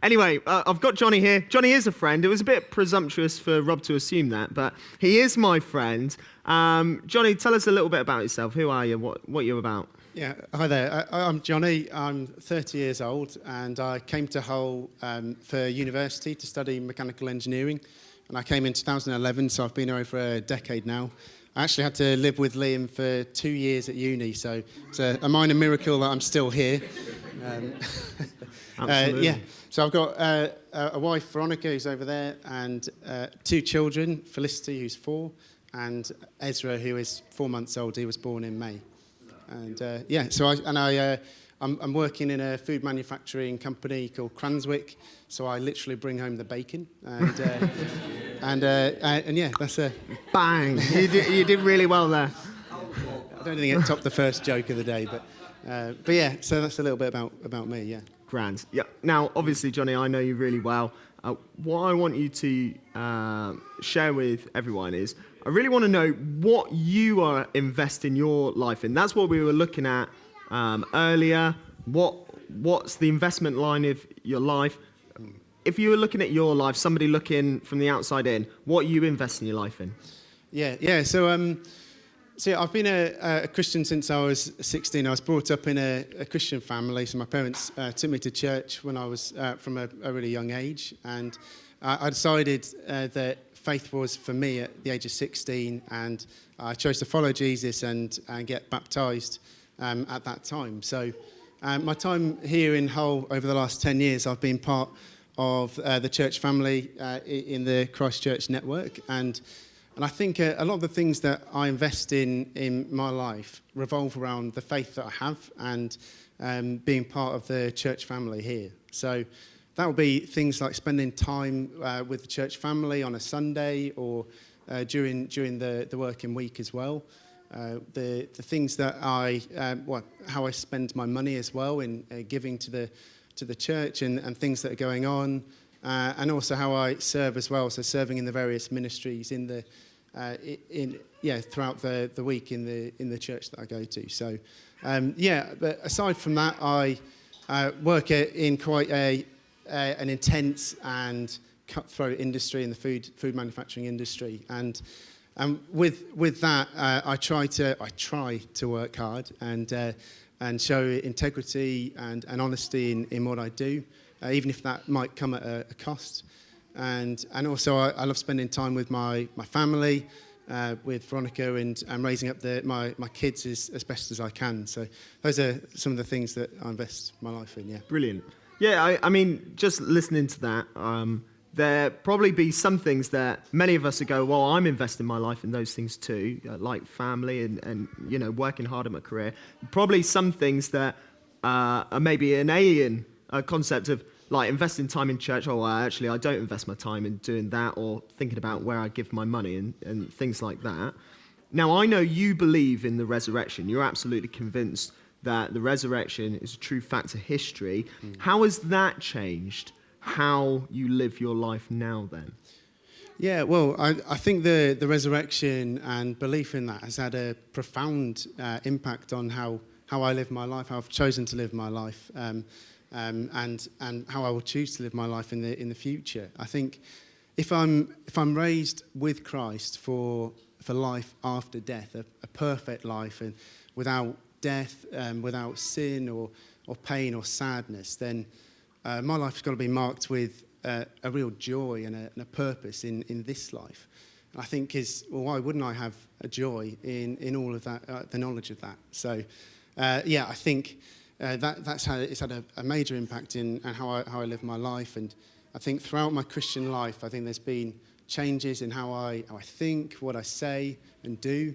Anyway, I've got Jonny here. Jonny is a friend. It was a bit presumptuous for Rob to assume that, but he is my friend. Jonny, tell us a little bit about yourself. Who are you? What you're about? Yeah, hi there. I'm Jonny. I'm 30 years old, and I came to Hull for university to study mechanical engineering. And I came in 2011, so I've been here over a decade now. I actually had to live with Liam for 2 years at uni, so it's a minor miracle that I'm still here. Absolutely. Yeah, so I've got a wife, Veronica, who's over there, and 2 children, Felicity, who's 4, and Ezra, who is 4 months old. He was born in May. And yeah, so I'm working in a food manufacturing company called Cranswick, so I literally bring home the bacon, and yeah, that's a Bang! You did really well there. I don't think it topped the first joke of the day, but yeah, so that's a little bit about me, yeah. Grand. Yeah. Now, obviously, Jonny, I know you really well. What I want you to share with everyone is, I really want to know what you are investing your life in. That's what we were looking at earlier. What's the investment line of your life? If you were looking at your life, somebody looking from the outside in, what are you investing your life in? Yeah. So I've been a Christian since I was 16. I was brought up in a Christian family, so my parents took me to church when I was from a really young age, and I decided that faith was for me at the age of 16, and I chose to follow Jesus and get baptised at that time. So my time here in Hull over the last 10 years, I've been part of the church family in the Christchurch network, and I think a lot of the things that I invest in my life revolve around the faith that I have and being part of the church family here. So that would be things like spending time with the church family on a Sunday or during the working week as well. The things that how I spend my money as well in giving to the church and things that are going on, and also how I serve as well. So serving in the various ministries throughout the week in the church that I go to. So but aside from that, I work in quite an intense and cutthroat industry in the food manufacturing industry, and with that, I try to work hard and show integrity and honesty in what I do, even if that might come at a cost. And also I love spending time with my family, with Veronica, and raising up my kids as best as I can. So those are some of the things that I invest my life in. Yeah. Brilliant. Yeah, I mean, just listening to that, there probably be some things that many of us would go, well, I'm investing my life in those things too, like family and working hard at my career. Probably some things that are maybe an alien concept of, like investing time in church. Oh, well, actually, I don't invest my time in doing that, or thinking about where I give my money and things like that. Now, I know you believe in the resurrection. You're absolutely convinced that the resurrection is a true fact of history. How has that changed how you live your life now then? Yeah, well, I think the resurrection and belief in that has had a profound impact on how I live my life, how I've chosen to live my life. And how I will choose to live my life in the future. I think if I'm raised with Christ for life after death, a perfect life, and without death, without sin or pain or sadness, then my life's got to be marked with a real joy and a purpose in this life. And I think why wouldn't I have a joy in all of that, the knowledge of that? So I think. That's how it's had a major impact in how I live my life, and I think throughout my Christian life, I think there's been changes in how I think, what I say and do,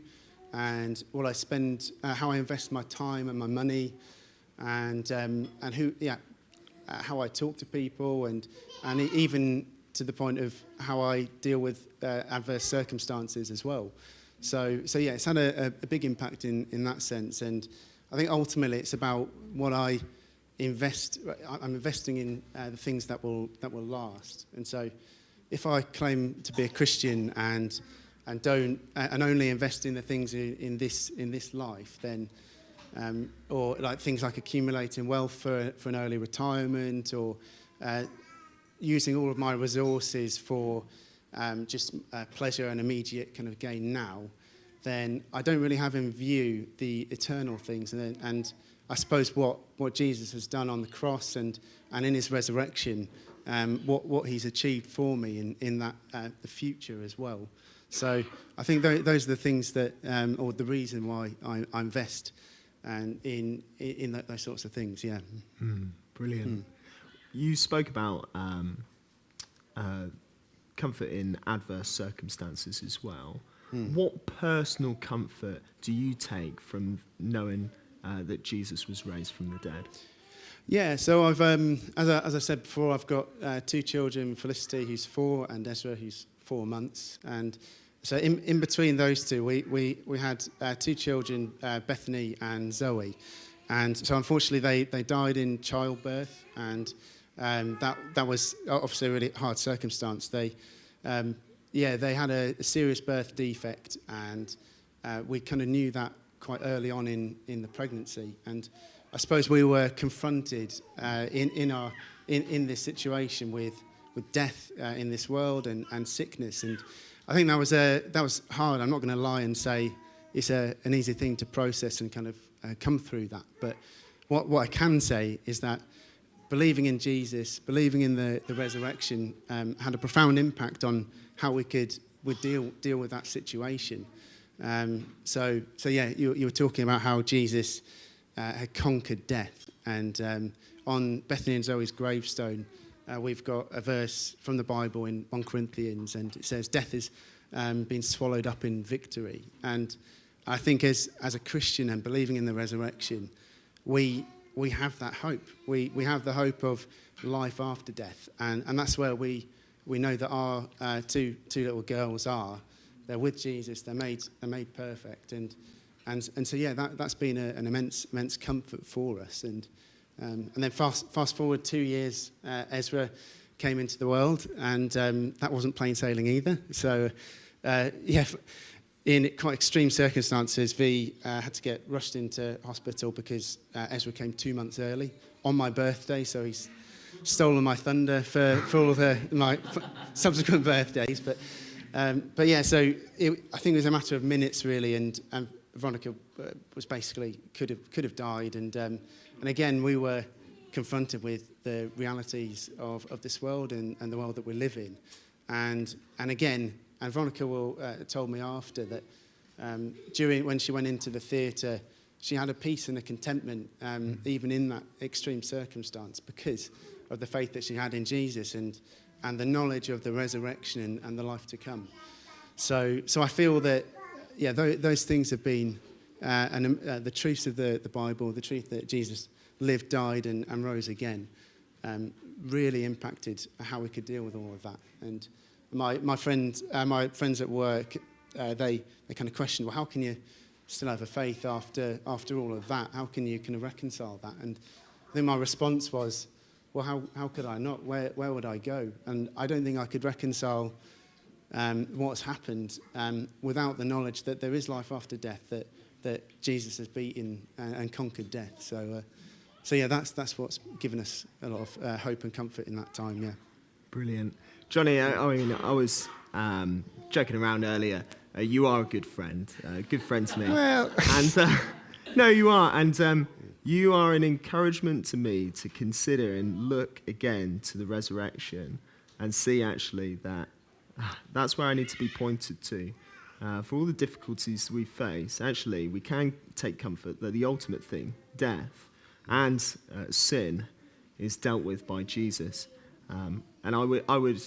and what I spend, how I invest my time and my money, and how I talk to people, and even to the point of how I deal with adverse circumstances as well. So yeah, it's had a big impact in that sense, and I think ultimately it's about what I invest. I'm investing in the things that will last. And so, if I claim to be a Christian and only invest in the things in this life, then or like things like accumulating wealth for an early retirement, or using all of my resources for just pleasure and immediate kind of gain now, then I don't really have in view the eternal things. And I suppose what Jesus has done on the cross and in his resurrection, what he's achieved for me in that the future as well. So I think those are the things that, or the reason why I invest in those sorts of things. Yeah. Brilliant. You spoke about comfort in adverse circumstances as well. What personal comfort do you take from knowing that Jesus was raised from the dead? Yeah, so I've, as I said before, I've got 2 children, Felicity, who's 4, and Ezra, who's 4 months. And so in between those two, we had 2 children, Bethany and Zoe. And so unfortunately, they died in childbirth, and that was obviously a really hard circumstance. They had a serious birth defect, and we kind of knew that quite early on in the pregnancy. And I suppose we were confronted in this situation with death in this world and sickness. And I think that was hard. I'm not going to lie and say it's an easy thing to process and kind of come through that. But what I can say is that believing in Jesus, believing in the resurrection, had a profound impact on how would deal with that situation. So yeah, you were talking about how Jesus had conquered death, and on Bethany and Zoe's gravestone, we've got a verse from the Bible in 1 Corinthians, and it says, "Death has been swallowed up in victory." And I think as a Christian and believing in the resurrection, we have that hope. We have the hope of life after death, and that's where we know that our two little girls are. They're with Jesus. They're made perfect, and so yeah, that's been an immense comfort for us. And then fast forward 2 years, Ezra came into the world, and that wasn't plain sailing either. So in quite extreme circumstances, Vi had to get rushed into hospital because Ezra came 2 months early on my birthday. So he's stolen my thunder for all of my subsequent birthdays. But yeah, so I think it was a matter of minutes really, and Veronica was basically could have died, and again we were confronted with the realities of this world and the world that we live in, and Veronica told me after that when she went into the theatre, she had a peace and a contentment even in that extreme circumstance because of the faith that she had in Jesus and the knowledge of the resurrection and the life to come. So I feel that, yeah, those things have been, the truths of the Bible, the truth that Jesus lived, died, and rose again, really impacted how we could deal with all of that. And my friends at work, they kind of questioned, well, how can you still have a faith after all of that? How can you kind of reconcile that? And I think my response was, well, how could I not? Where would I go? And I don't think I could reconcile what's happened without the knowledge that there is life after death, that Jesus has beaten and conquered death. So yeah, that's what's given us a lot of hope and comfort in that time. Yeah. Brilliant, Jonny. I was joking around earlier. You are a good friend to me. Well, and no, you are, and you are an encouragement to me to consider and look again to the resurrection and see actually that that's where I need to be pointed to. For all the difficulties we face, actually, we can take comfort that the ultimate thing, death and sin, is dealt with by Jesus. And I would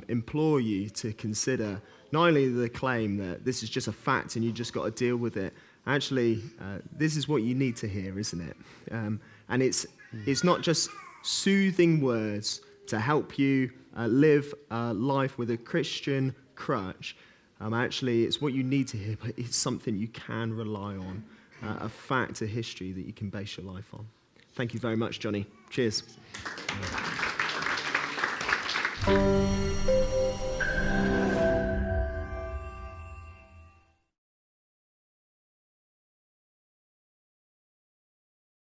implore you to consider not only the claim that this is just a fact and you just got to deal with it. Actually, this is what you need to hear, isn't it? And it's not just soothing words to help you live life with a Christian crutch. Actually, it's what you need to hear, but it's something you can rely on, a fact, a history that you can base your life on. Thank you very much, Jonny. Cheers.